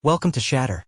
Welcome to Shatter.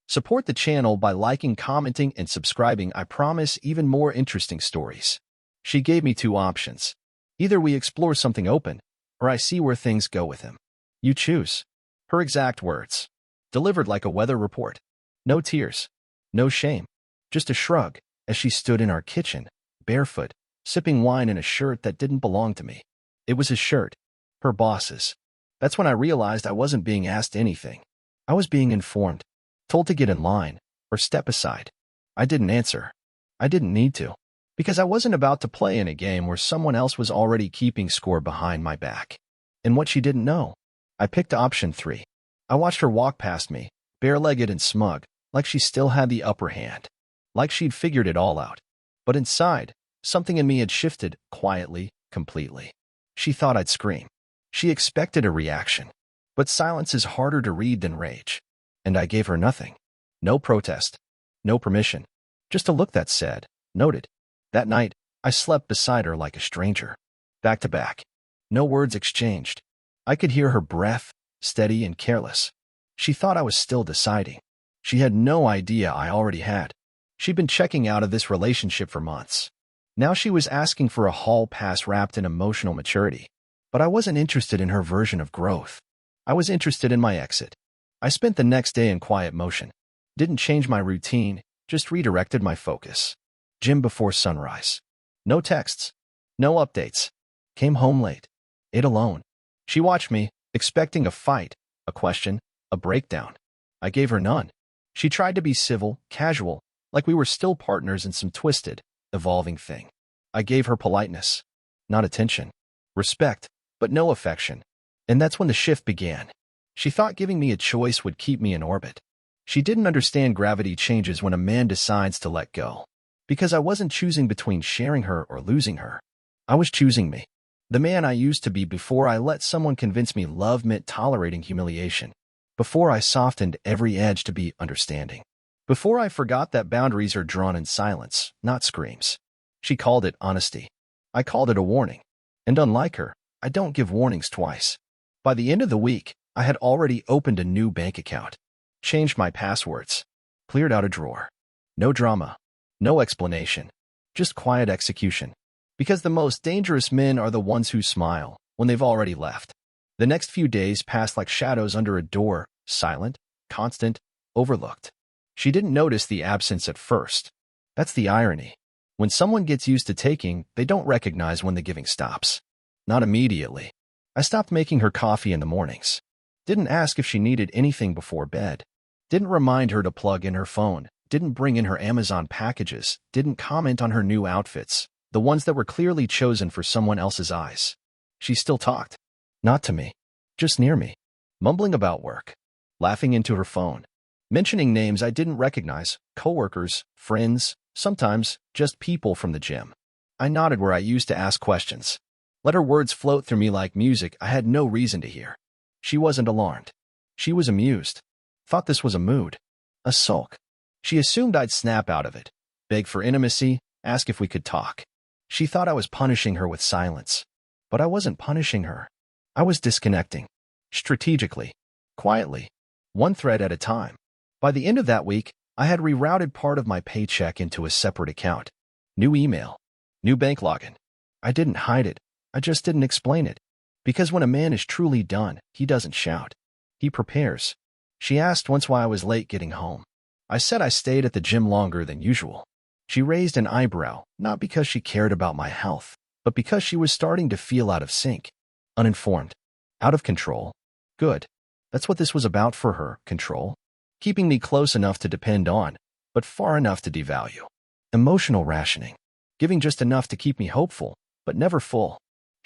Support the channel by liking, commenting, and subscribing. I promise even more interesting stories. She gave me two options. Either we explore something open, or I see where things go with him. You choose. Her exact words. Delivered like a weather report. No tears. No shame. Just a shrug, as she stood in our kitchen, barefoot, sipping wine in a shirt that didn't belong to me. It was his shirt. Her boss's. That's when I realized I wasn't being asked anything. I was being informed, told to get in line, or step aside. I didn't answer. I didn't need to, because I wasn't about to play in a game where someone else was already keeping score behind my back. And what she didn't know, I picked option 3. I watched her walk past me, bare-legged and smug, like she still had the upper hand, like she'd figured it all out. But inside, something in me had shifted, quietly, completely. She thought I'd scream. She expected a reaction. But silence is harder to read than rage. And I gave her nothing. No protest. No permission. Just a look that said, noted. That night, I slept beside her like a stranger. Back to back. No words exchanged. I could hear her breath, steady and careless. She thought I was still deciding. She had no idea I already had. She'd been checking out of this relationship for months. Now she was asking for a hall pass wrapped in emotional maturity. But I wasn't interested in her version of growth. I was interested in my exit. I spent the next day in quiet motion. Didn't change my routine, just redirected my focus. Gym before sunrise. No texts. No updates. Came home late. Ate alone. She watched me, expecting a fight, a question, a breakdown. I gave her none. She tried to be civil, casual, like we were still partners in some twisted, evolving thing. I gave her politeness. Not attention. Respect, but no affection. And that's when the shift began. She thought giving me a choice would keep me in orbit. She didn't understand gravity changes when a man decides to let go. Because I wasn't choosing between sharing her or losing her. I was choosing me. The man I used to be before I let someone convince me love meant tolerating humiliation. Before I softened every edge to be understanding. Before I forgot that boundaries are drawn in silence, not screams. She called it honesty. I called it a warning. And unlike her, I don't give warnings twice. By the end of the week, I had already opened a new bank account, changed my passwords, cleared out a drawer. No drama, no explanation, just quiet execution. Because the most dangerous men are the ones who smile when they've already left. The next few days passed like shadows under a door, silent, constant, overlooked. She didn't notice the absence at first. That's the irony. When someone gets used to taking, they don't recognize when the giving stops. Not immediately. I stopped making her coffee in the mornings. Didn't ask if she needed anything before bed. Didn't remind her to plug in her phone. Didn't bring in her Amazon packages. Didn't comment on her new outfits, the ones that were clearly chosen for someone else's eyes. She still talked. Not to me. Just near me. Mumbling about work. Laughing into her phone. Mentioning names I didn't recognize. Coworkers, friends, sometimes just people from the gym. I nodded where I used to ask questions. Let her words float through me like music I had no reason to hear. She wasn't alarmed. She was amused. Thought this was a mood. A sulk. She assumed I'd snap out of it. Beg for intimacy, ask if we could talk. She thought I was punishing her with silence. But I wasn't punishing her. I was disconnecting. Strategically. Quietly. One thread at a time. By the end of that week, I had rerouted part of my paycheck into a separate account. New email. New bank login. I didn't hide it. I just didn't explain it. Because when a man is truly done, he doesn't shout. He prepares. She asked once why I was late getting home. I said I stayed at the gym longer than usual. She raised an eyebrow, not because she cared about my health, but because she was starting to feel out of sync. Uninformed. Out of control. Good. That's what this was about for her, control. Keeping me close enough to depend on, but far enough to devalue. Emotional rationing. Giving just enough to keep me hopeful, but never full.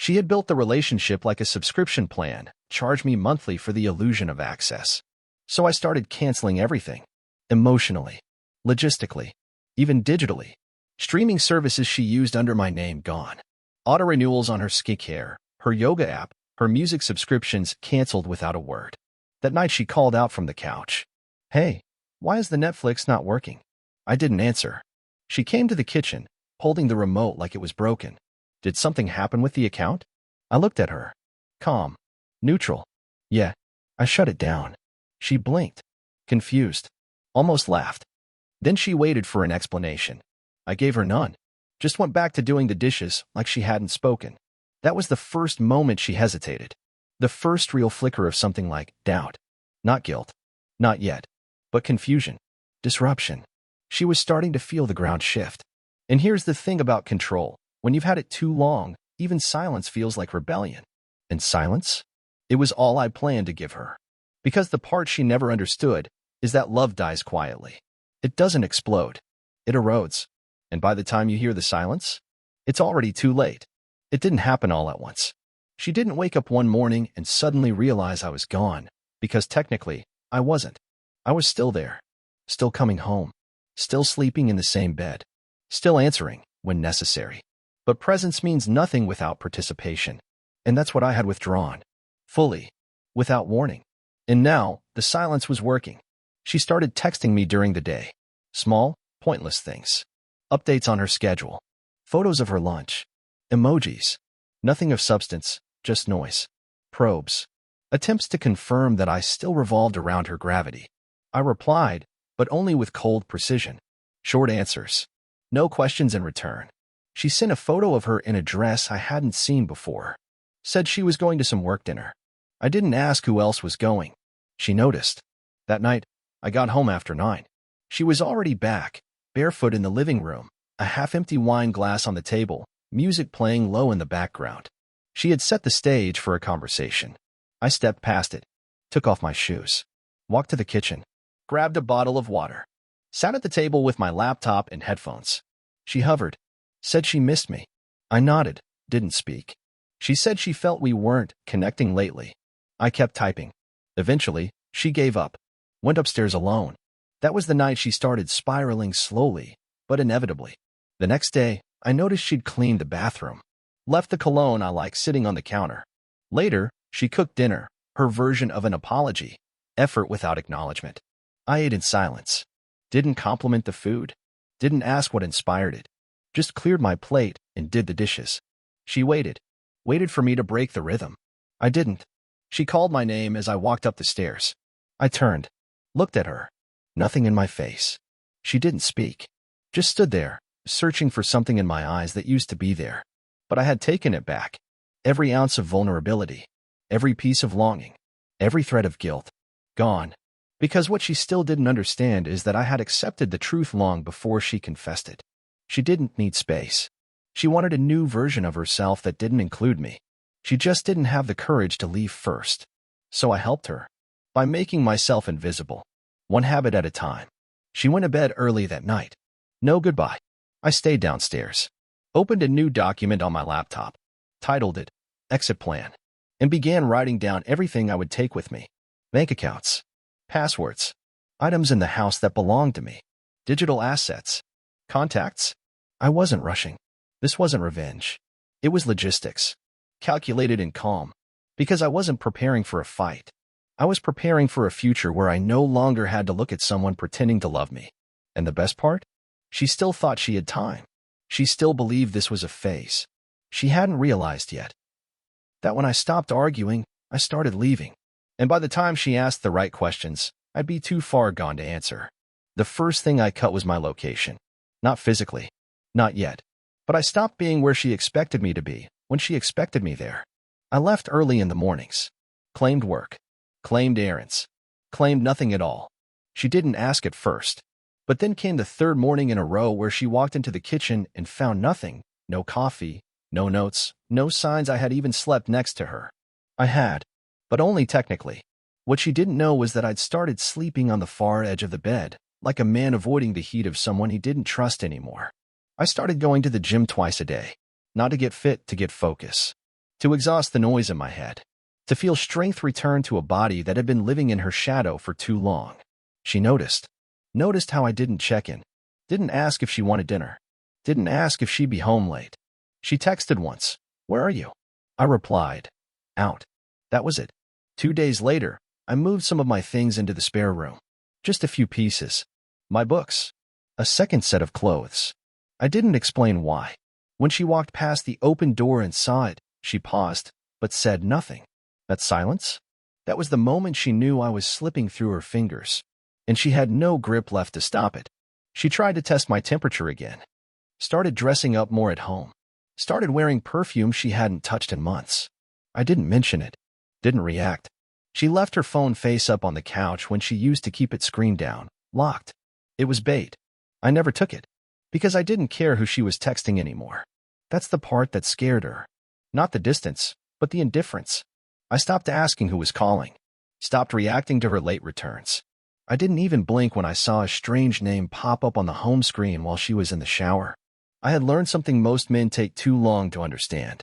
She had built the relationship like a subscription plan, charged me monthly for the illusion of access. So I started canceling everything. Emotionally. Logistically. Even digitally. Streaming services she used under my name gone. Auto-renewals on her skincare, her yoga app, her music subscriptions canceled without a word. That night she called out from the couch. Hey, why is the Netflix not working? I didn't answer. She came to the kitchen, holding the remote like it was broken. Did something happen with the account? I looked at her. Calm. Neutral. Yeah, I shut it down. She blinked, confused, almost laughed. Then she waited for an explanation. I gave her none. Just went back to doing the dishes like she hadn't spoken. That was the first moment she hesitated. The first real flicker of something like doubt. Not guilt. Not yet. But confusion. Disruption. She was starting to feel the ground shift. And here's the thing about control. When you've had it too long, even silence feels like rebellion. And silence? It was all I planned to give her. Because the part she never understood is that love dies quietly. It doesn't explode. It erodes. And by the time you hear the silence, it's already too late. It didn't happen all at once. She didn't wake up one morning and suddenly realize I was gone, because technically, I wasn't. I was still there. Still coming home. Still sleeping in the same bed. Still answering when necessary. But presence means nothing without participation. And that's what I had withdrawn. Fully. Without warning. And now, the silence was working. She started texting me during the day. Small, pointless things. Updates on her schedule. Photos of her lunch. Emojis. Nothing of substance, just noise. Probes. Attempts to confirm that I still revolved around her gravity. I replied, but only with cold precision. Short answers. No questions in return. She sent a photo of her in a dress I hadn't seen before. Said she was going to some work dinner. I didn't ask who else was going. She noticed. That night, I got home after 9. She was already back, barefoot in the living room, a half-empty wine glass on the table, music playing low in the background. She had set the stage for a conversation. I stepped past it, took off my shoes, walked to the kitchen, grabbed a bottle of water, sat at the table with my laptop and headphones. She hovered, said she missed me. I nodded, didn't speak. She said she felt we weren't connecting lately. I kept typing. Eventually, she gave up, went upstairs alone. That was the night she started spiraling slowly, but inevitably. The next day, I noticed she'd cleaned the bathroom, left the cologne I like sitting on the counter. Later, she cooked dinner, her version of an apology, effort without acknowledgement. I ate in silence. Didn't compliment the food. Didn't ask what inspired it. Just cleared my plate and did the dishes. She waited for me to break the rhythm. I didn't. She called my name as I walked up the stairs. I turned, looked at her. Nothing in my face. She didn't speak. Just stood there, searching for something in my eyes that used to be there. But I had taken it back. Every ounce of vulnerability. Every piece of longing. Every thread of guilt. Gone. Because what she still didn't understand is that I had accepted the truth long before she confessed it. She didn't need space. She wanted a new version of herself that didn't include me. She just didn't have the courage to leave first. So I helped her. By making myself invisible. One habit at a time. She went to bed early that night. No goodbye. I stayed downstairs. Opened a new document on my laptop. Titled it, Exit Plan. And began writing down everything I would take with me. Bank accounts. Passwords. Items in the house that belonged to me. Digital assets. Contacts. I wasn't rushing. This wasn't revenge. It was logistics. Calculated and calm. Because I wasn't preparing for a fight. I was preparing for a future where I no longer had to look at someone pretending to love me. And the best part? She still thought she had time. She still believed this was a phase. She hadn't realized yet that when I stopped arguing, I started leaving. And by the time she asked the right questions, I'd be too far gone to answer. The first thing I cut was my location. Not physically. Not yet. But I stopped being where she expected me to be when she expected me there. I left early in the mornings. Claimed work. Claimed errands. Claimed nothing at all. She didn't ask at first. But then came the third morning in a row where she walked into the kitchen and found nothing. No coffee. No notes. No signs I had even slept next to her. I had. But only technically. What she didn't know was that I'd started sleeping on the far edge of the bed, like a man avoiding the heat of someone he didn't trust anymore. I started going to the gym twice a day. Not to get fit, to get focus. To exhaust the noise in my head. To feel strength return to a body that had been living in her shadow for too long. She noticed. Noticed how I didn't check in. Didn't ask if she wanted dinner. Didn't ask if she'd be home late. She texted once, "Where are you?" I replied, "Out." That was it. 2 days later, I moved some of my things into the spare room. Just a few pieces. My books. A second set of clothes. I didn't explain why. When she walked past the open door and saw it, she paused, but said nothing. That silence? That was the moment she knew I was slipping through her fingers, and she had no grip left to stop it. She tried to test my temperature again, started dressing up more at home, started wearing perfume she hadn't touched in months. I didn't mention it, didn't react. She left her phone face up on the couch when she used to keep it screen down, locked. It was bait. I never took it, because I didn't care who she was texting anymore. That's the part that scared her. Not the distance, but the indifference. I stopped asking who was calling, stopped reacting to her late returns. I didn't even blink when I saw a strange name pop up on the home screen while she was in the shower. I had learned something most men take too long to understand.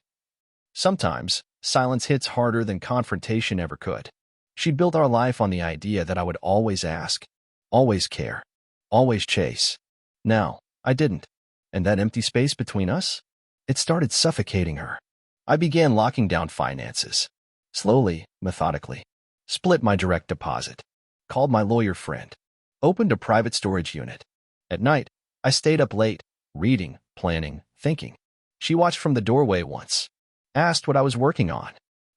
Sometimes, silence hits harder than confrontation ever could. She built our life on the idea that I would always ask, always care, always chase. Now, I didn't. And that empty space between us? It started suffocating her. I began locking down finances. Slowly, methodically. Split my direct deposit. Called my lawyer friend. Opened a private storage unit. At night, I stayed up late, reading, planning, thinking. She watched from the doorway once. Asked what I was working on.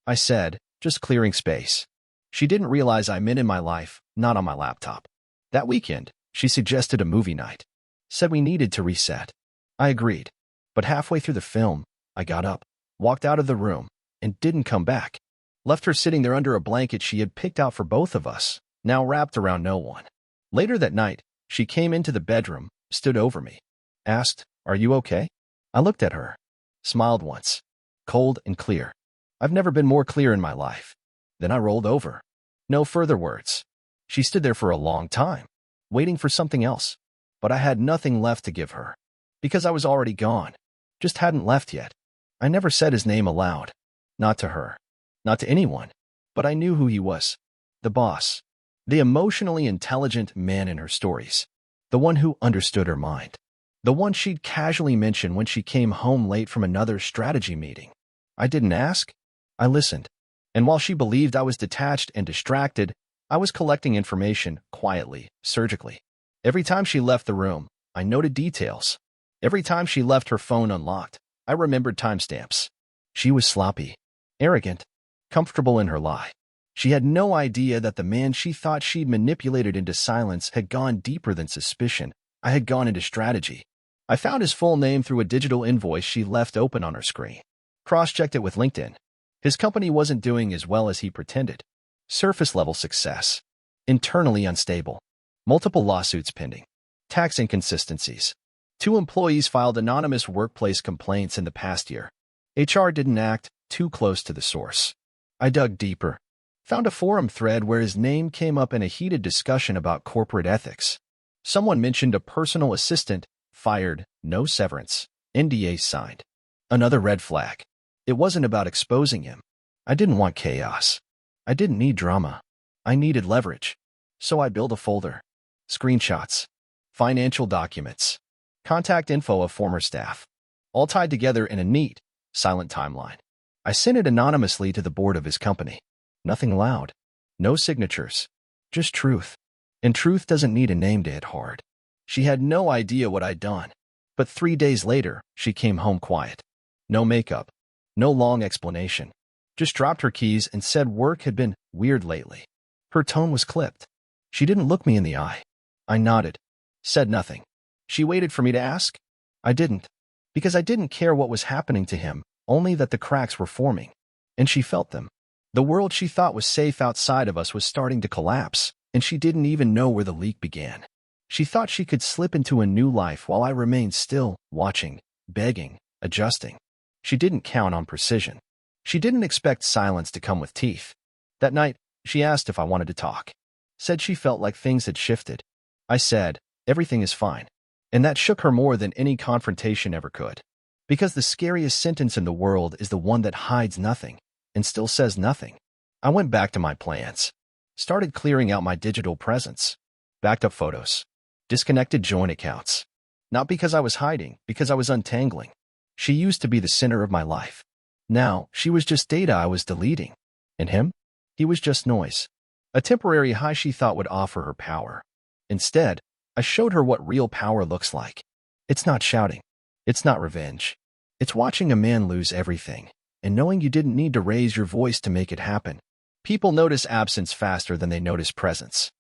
I said, just clearing space. She didn't realize I meant in my life, not on my laptop. That weekend, she suggested a movie night. Said we needed to reset. I agreed. But halfway through the film, I got up, walked out of the room, and didn't come back. Left her sitting there under a blanket she had picked out for both of us, now wrapped around no one. Later that night, she came into the bedroom, stood over me, asked, "Are you okay?" I looked at her, smiled once, cold and clear. I've never been more clear in my life. Then I rolled over. No further words. She stood there for a long time, waiting for something else. But I had nothing left to give her, because I was already gone. Just hadn't left yet. I never said his name aloud. Not to her. Not to anyone. But I knew who he was. The boss. The emotionally intelligent man in her stories. The one who understood her mind. The one she'd casually mention when she came home late from another strategy meeting. I didn't ask. I listened. And while she believed I was detached and distracted, I was collecting information quietly, surgically. Every time she left the room, I noted details. Every time she left her phone unlocked, I remembered timestamps. She was sloppy, arrogant, comfortable in her lie. She had no idea that the man she thought she'd manipulated into silence had gone deeper than suspicion. I had gone into strategy. I found his full name through a digital invoice she left open on her screen. Cross-checked it with LinkedIn. His company wasn't doing as well as he pretended. Surface-level success. Internally unstable. Multiple lawsuits pending. Tax inconsistencies. 2 employees filed anonymous workplace complaints in the past year. HR didn't act, too close to the source. I dug deeper. Found a forum thread where his name came up in a heated discussion about corporate ethics. Someone mentioned a personal assistant, fired, no severance, NDA signed. Another red flag. It wasn't about exposing him. I didn't want chaos. I didn't need drama. I needed leverage. So I built a folder. Screenshots. Financial documents. Contact info of former staff. All tied together in a neat, silent timeline. I sent it anonymously to the board of his company. Nothing loud. No signatures. Just truth. And truth doesn't need a name to hit hard. She had no idea what I'd done. But 3 days later, she came home quiet. No makeup. No long explanation. Just dropped her keys and said work had been weird lately. Her tone was clipped. She didn't look me in the eye. I nodded. Said nothing. She waited for me to ask. I didn't. Because I didn't care what was happening to him, only that the cracks were forming. And she felt them. The world she thought was safe outside of us was starting to collapse, and she didn't even know where the leak began. She thought she could slip into a new life while I remained still, watching, begging, adjusting. She didn't count on precision. She didn't expect silence to come with teeth. That night, she asked if I wanted to talk. Said she felt like things had shifted. I said, everything is fine. And that shook her more than any confrontation ever could. Because the scariest sentence in the world is the one that hides nothing and still says nothing. I went back to my plans. Started clearing out my digital presence. Backed up photos. Disconnected joint accounts. Not because I was hiding, because I was untangling. She used to be the center of my life. Now, she was just data I was deleting. And him? He was just noise. A temporary high she thought would offer her power. Instead, I showed her what real power looks like. It's not shouting. It's not revenge. It's watching a man lose everything, and knowing you didn't need to raise your voice to make it happen. People notice absence faster than they notice presence.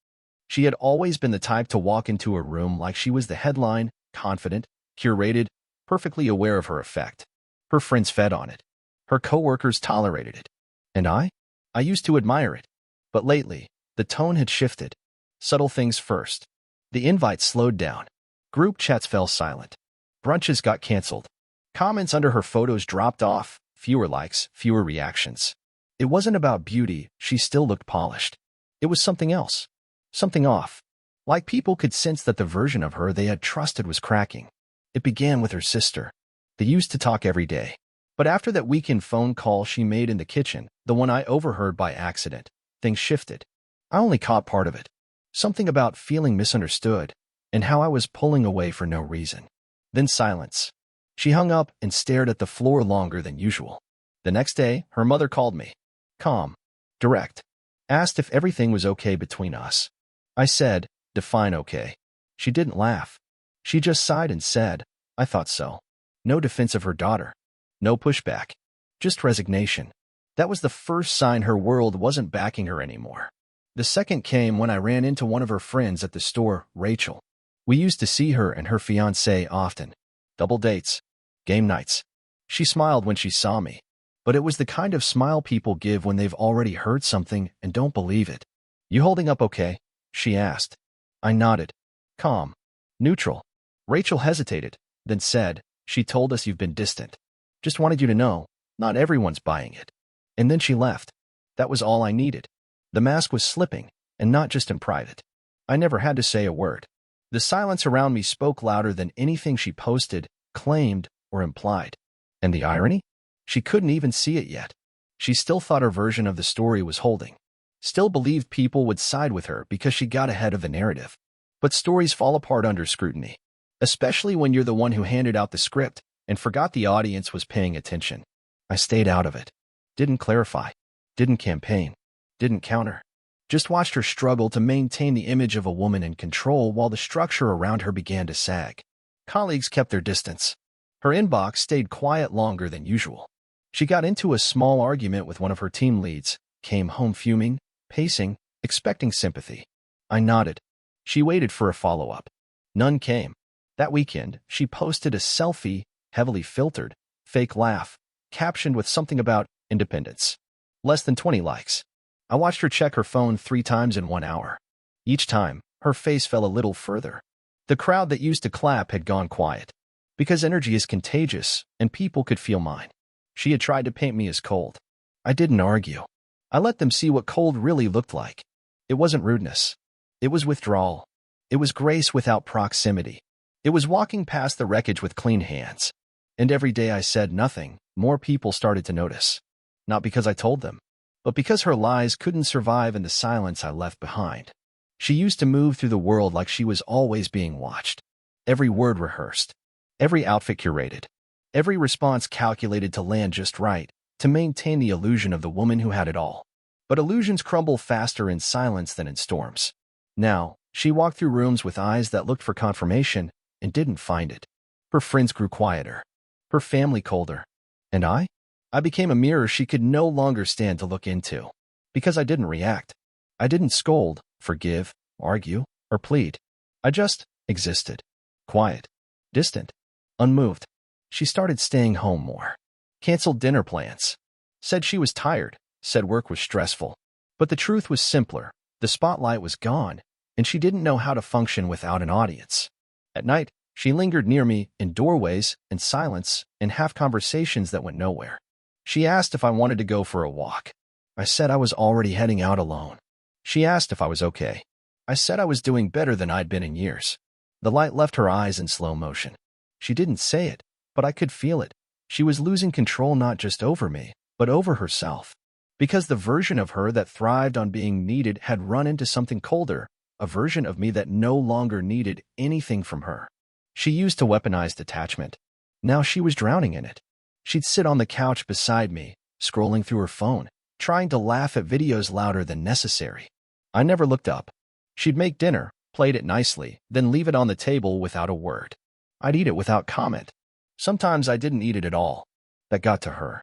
She had always been the type to walk into a room like she was the headline, confident, curated, perfectly aware of her effect. Her friends fed on it. Her coworkers tolerated it. And I used to admire it. But lately, the tone had shifted. Subtle things first. The invites slowed down. Group chats fell silent. Brunches got canceled. Comments under her photos dropped off. Fewer likes, fewer reactions. It wasn't about beauty, she still looked polished. It was something else. Something off. Like people could sense that the version of her they had trusted was cracking. It began with her sister. They used to talk every day. But after that weekend phone call she made in the kitchen, the one I overheard by accident, things shifted. I only caught part of it. Something about feeling misunderstood, and how I was pulling away for no reason. Then silence. She hung up and stared at the floor longer than usual. The next day, her mother called me. Calm. Direct. Asked if everything was okay between us. I said, define okay. She didn't laugh. She just sighed and said, I thought so. No defense of her daughter. No pushback. Just resignation. That was the first sign her world wasn't backing her anymore. The second came when I ran into one of her friends at the store, Rachel. We used to see her and her fiancé often. Double dates. Game nights. She smiled when she saw me. But it was the kind of smile people give when they've already heard something and don't believe it. You holding up okay? She asked. I nodded. Calm. Neutral. Rachel hesitated, then said, she told us you've been distant. Just wanted you to know, not everyone's buying it. And then she left. That was all I needed. The mask was slipping, and not just in private. I never had to say a word. The silence around me spoke louder than anything she posted, claimed, or implied. And the irony? She couldn't even see it yet. She still thought her version of the story was holding. Still believed people would side with her because she got ahead of the narrative. But stories fall apart under scrutiny. Especially when you're the one who handed out the script and forgot the audience was paying attention. I stayed out of it. Didn't clarify. Didn't campaign. Didn't counter. Just watched her struggle to maintain the image of a woman in control while the structure around her began to sag. Colleagues kept their distance. Her inbox stayed quiet longer than usual. She got into a small argument with one of her team leads, came home fuming, pacing, expecting sympathy. I nodded. She waited for a follow-up. None came. That weekend, she posted a selfie, heavily filtered, fake laugh, captioned with something about independence. Less than 20 likes. I watched her check her phone 3 times in 1 hour. Each time, her face fell a little further. The crowd that used to clap had gone quiet. Because energy is contagious, and people could feel mine. She had tried to paint me as cold. I didn't argue. I let them see what cold really looked like. It wasn't rudeness. It was withdrawal. It was grace without proximity. It was walking past the wreckage with clean hands. And every day I said nothing, more people started to notice. Not because I told them, but because her lies couldn't survive in the silence I left behind. She used to move through the world like she was always being watched. Every word rehearsed. Every outfit curated. Every response calculated to land just right, to maintain the illusion of the woman who had it all. But illusions crumble faster in silence than in storms. Now, she walked through rooms with eyes that looked for confirmation and didn't find it. Her friends grew quieter. Her family colder. And I became a mirror she could no longer stand to look into. Because I didn't react. I didn't scold, forgive, argue, or plead. I just existed. Quiet. Distant. Unmoved. She started staying home more. Canceled dinner plans. Said she was tired. Said work was stressful. But the truth was simpler. The spotlight was gone, and she didn't know how to function without an audience. At night, she lingered near me in doorways, in silence, in half-conversations that went nowhere. She asked if I wanted to go for a walk. I said I was already heading out alone. She asked if I was okay. I said I was doing better than I'd been in years. The light left her eyes in slow motion. She didn't say it, but I could feel it. She was losing control not just over me, but over herself. Because the version of her that thrived on being needed had run into something colder, a version of me that no longer needed anything from her. She used to weaponize detachment. Now she was drowning in it. She'd sit on the couch beside me, scrolling through her phone, trying to laugh at videos louder than necessary. I never looked up. She'd make dinner, plate it nicely, then leave it on the table without a word. I'd eat it without comment. Sometimes I didn't eat it at all. That got to her.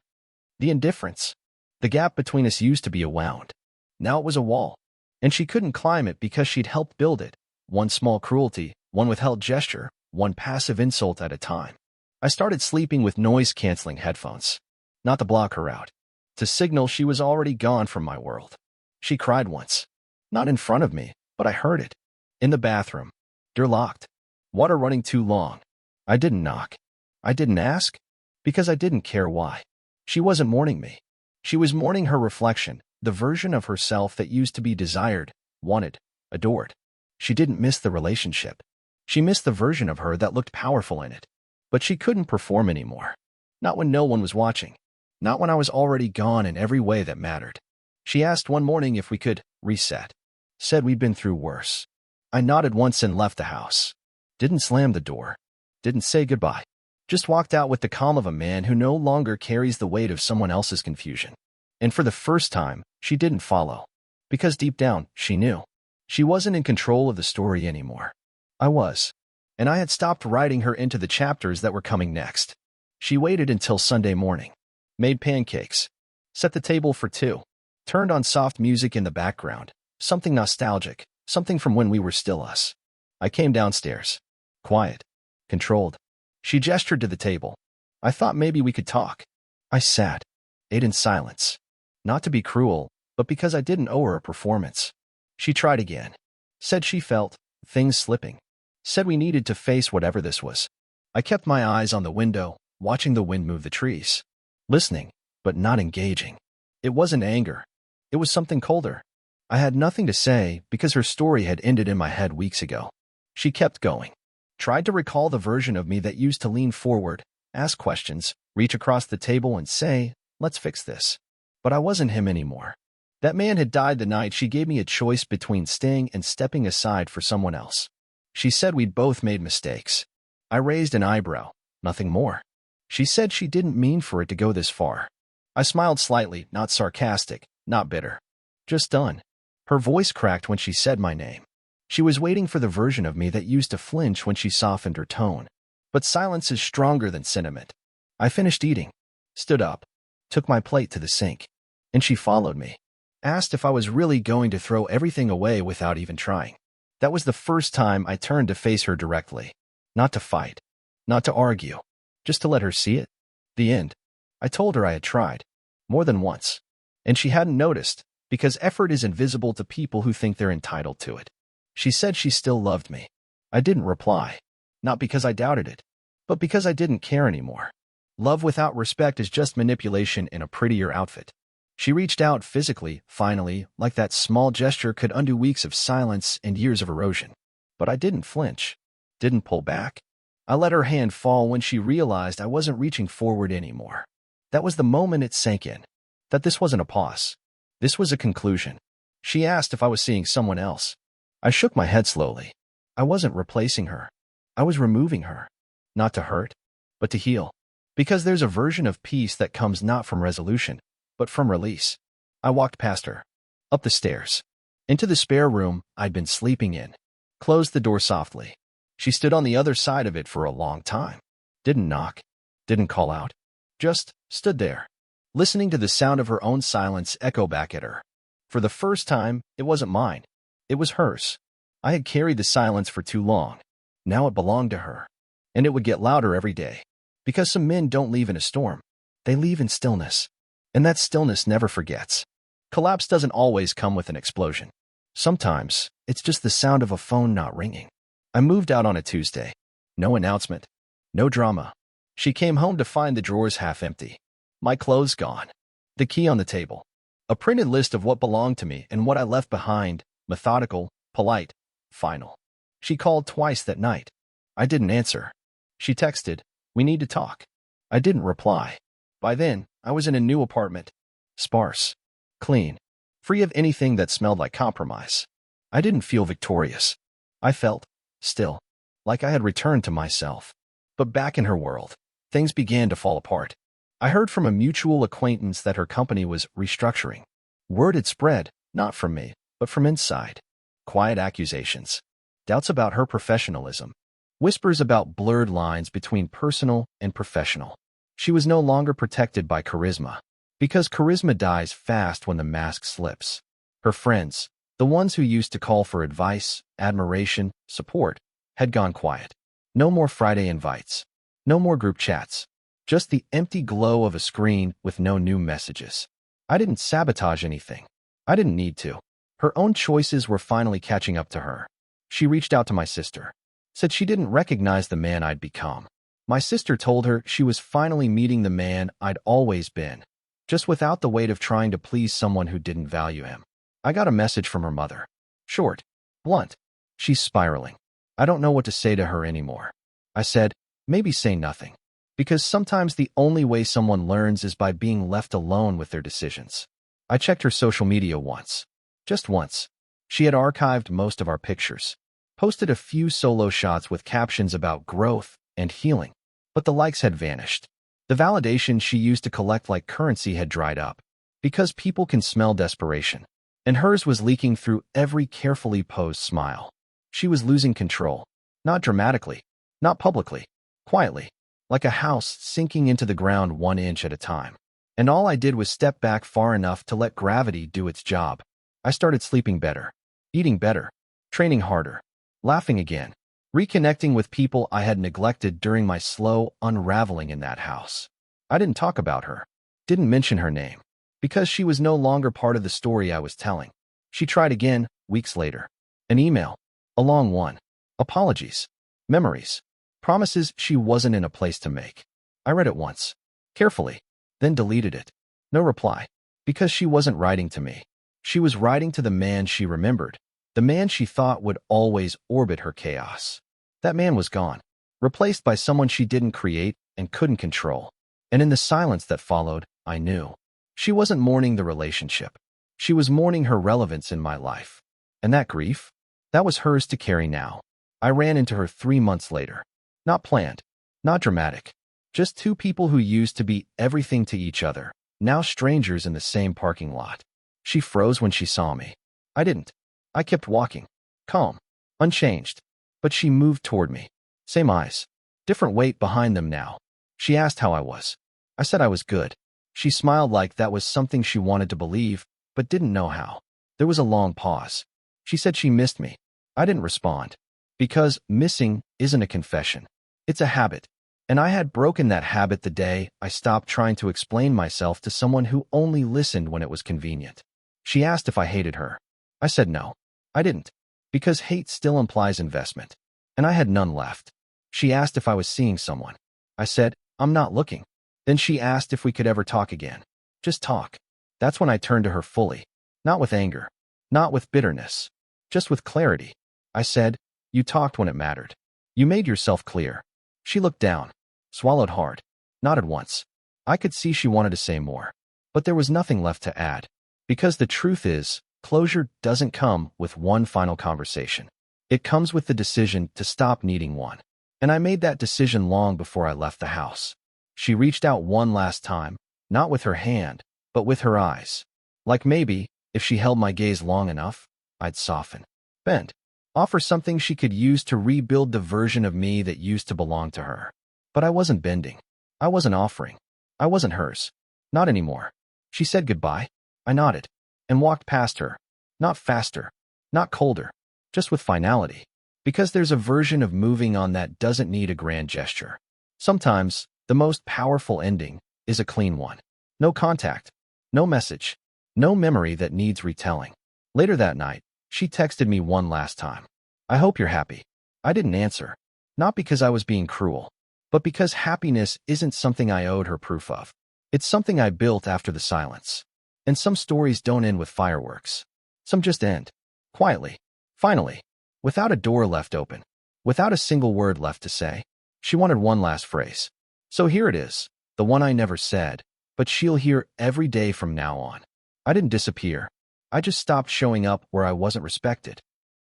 The indifference. The gap between us used to be a wound. Now it was a wall, and she couldn't climb it because she'd helped build it. One small cruelty, one withheld gesture, one passive insult at a time. I started sleeping with noise-canceling headphones. Not to block her out. To signal she was already gone from my world. She cried once. Not in front of me, but I heard it. In the bathroom. Door locked. Water running too long. I didn't knock. I didn't ask. Because I didn't care why. She wasn't mourning me. She was mourning her reflection, the version of herself that used to be desired, wanted, adored. She didn't miss the relationship. She missed the version of her that looked powerful in it. But she couldn't perform anymore. Not when no one was watching. Not when I was already gone in every way that mattered. She asked one morning if we could reset. Said we'd been through worse. I nodded once and left the house. Didn't slam the door. Didn't say goodbye. Just walked out with the calm of a man who no longer carries the weight of someone else's confusion. And for the first time, she didn't follow. Because deep down, she knew. She wasn't in control of the story anymore. I was. And I had stopped writing her into the chapters that were coming next. She waited until Sunday morning. Made pancakes. Set the table for two. Turned on soft music in the background. Something nostalgic. Something from when we were still us. I came downstairs. Quiet. Controlled. She gestured to the table. I thought maybe we could talk. I sat. Ate in silence. Not to be cruel, but because I didn't owe her a performance. She tried again. Said she felt things slipping. Said we needed to face whatever this was. I kept my eyes on the window, watching the wind move the trees. Listening, but not engaging. It wasn't anger. It was something colder. I had nothing to say because her story had ended in my head weeks ago. She kept going. Tried to recall the version of me that used to lean forward, ask questions, reach across the table and say, let's fix this. But I wasn't him anymore. That man had died the night she gave me a choice between staying and stepping aside for someone else. She said we'd both made mistakes. I raised an eyebrow, nothing more. She said she didn't mean for it to go this far. I smiled slightly, not sarcastic, not bitter. Just done. Her voice cracked when she said my name. She was waiting for the version of me that used to flinch when she softened her tone. But silence is stronger than sentiment. I finished eating. Stood up. Took my plate to the sink. And she followed me. Asked if I was really going to throw everything away without even trying. That was the first time I turned to face her directly. Not to fight. Not to argue. Just to let her see it. The end. I told her I had tried. More than once. And she hadn't noticed, because effort is invisible to people who think they're entitled to it. She said she still loved me. I didn't reply. Not because I doubted it, but because I didn't care anymore. Love without respect is just manipulation in a prettier outfit. She reached out physically, finally, like that small gesture could undo weeks of silence and years of erosion. But I didn't flinch. Didn't pull back. I let her hand fall when she realized I wasn't reaching forward anymore. That was the moment it sank in. That this wasn't a pause. This was a conclusion. She asked if I was seeing someone else. I shook my head slowly. I wasn't replacing her. I was removing her. Not to hurt, but to heal. Because there's a version of peace that comes not from resolution, but from release. I walked past her. Up the stairs. Into the spare room I'd been sleeping in. Closed the door softly. She stood on the other side of it for a long time. Didn't knock. Didn't call out. Just stood there. Listening to the sound of her own silence echo back at her. For the first time, it wasn't mine. It was hers. I had carried the silence for too long. Now it belonged to her. And it would get louder every day. Because some men don't leave in a storm. They leave in stillness. And that stillness never forgets. Collapse doesn't always come with an explosion. Sometimes, it's just the sound of a phone not ringing. I moved out on a Tuesday. No announcement. No drama. She came home to find the drawers half empty. My clothes gone. The key on the table. A printed list of what belonged to me and what I left behind. Methodical, polite, final. She called twice that night. I didn't answer. She texted, "We need to talk." I didn't reply. By then, I was in a new apartment. Sparse. Clean. Free of anything that smelled like compromise. I didn't feel victorious. I felt, still, like I had returned to myself. But back in her world, things began to fall apart. I heard from a mutual acquaintance that her company was restructuring. Word had spread, not from me, but from inside. Quiet accusations. Doubts about her professionalism. Whispers about blurred lines between personal and professional. She was no longer protected by charisma. Because charisma dies fast when the mask slips. Her friends, the ones who used to call for advice, admiration, support, had gone quiet. No more Friday invites. No more group chats. Just the empty glow of a screen with no new messages. I didn't sabotage anything. I didn't need to. Her own choices were finally catching up to her. She reached out to my sister. Said she didn't recognize the man I'd become. My sister told her she was finally meeting the man I'd always been, just without the weight of trying to please someone who didn't value him. I got a message from her mother. Short, blunt. She's spiraling. I don't know what to say to her anymore. I said, maybe say nothing. Because sometimes the only way someone learns is by being left alone with their decisions. I checked her social media once. Just once. She had archived most of our pictures. Posted a few solo shots with captions about growth and healing. But the likes had vanished. The validation she used to collect like currency had dried up. Because people can smell desperation. And hers was leaking through every carefully posed smile. She was losing control. Not dramatically. Not publicly. Quietly. Like a house sinking into the ground 1 inch at a time. And all I did was step back far enough to let gravity do its job. I started sleeping better. Eating better. Training harder. Laughing again. Reconnecting with people I had neglected during my slow unraveling in that house. I didn't talk about her. Didn't mention her name. Because she was no longer part of the story I was telling. She tried again, weeks later. An email. A long one. Apologies. Memories. Promises she wasn't in a place to make. I read it once. Carefully. Then deleted it. No reply. Because she wasn't writing to me. She was writing to the man she remembered. The man she thought would always orbit her chaos. That man was gone. Replaced by someone she didn't create and couldn't control. And in the silence that followed, I knew. She wasn't mourning the relationship. She was mourning her relevance in my life. And that grief? That was hers to carry now. I ran into her 3 months later. Not planned. Not dramatic. Just two people who used to be everything to each other, now strangers in the same parking lot. She froze when she saw me. I didn't. I kept walking. Calm. Unchanged. But she moved toward me. Same eyes. Different weight behind them now. She asked how I was. I said I was good. She smiled like that was something she wanted to believe, but didn't know how. There was a long pause. She said she missed me. I didn't respond. Because missing isn't a confession. It's a habit. And I had broken that habit the day I stopped trying to explain myself to someone who only listened when it was convenient. She asked if I hated her. I said no. I didn't. Because hate still implies investment. And I had none left. She asked if I was seeing someone. I said, I'm not looking. Then she asked if we could ever talk again. Just talk. That's when I turned to her fully. Not with anger. Not with bitterness. Just with clarity. I said, you talked when it mattered. You made yourself clear. She looked down. Swallowed hard. Nodded once. I could see she wanted to say more. But there was nothing left to add. Because the truth is, closure doesn't come with one final conversation. It comes with the decision to stop needing one. And I made that decision long before I left the house. She reached out one last time, not with her hand, but with her eyes. Like maybe, if she held my gaze long enough, I'd soften. Bend. Offer something she could use to rebuild the version of me that used to belong to her. But I wasn't bending. I wasn't offering. I wasn't hers. Not anymore. She said goodbye. I nodded. And walked past her. Not faster. Not colder. Just with finality. Because there's a version of moving on that doesn't need a grand gesture. Sometimes, the most powerful ending is a clean one. No contact. No message. No memory that needs retelling. Later that night, she texted me one last time. I hope you're happy. I didn't answer. Not because I was being cruel. But because happiness isn't something I owed her proof of. It's something I built after the silence. And some stories don't end with fireworks. Some just end. Quietly. Finally. Without a door left open. Without a single word left to say. She wanted one last phrase. So here it is. The one I never said. But she'll hear every day from now on. I didn't disappear. I just stopped showing up where I wasn't respected.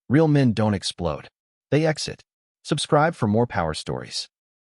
Real men don't explode. They exit. Subscribe for more power stories.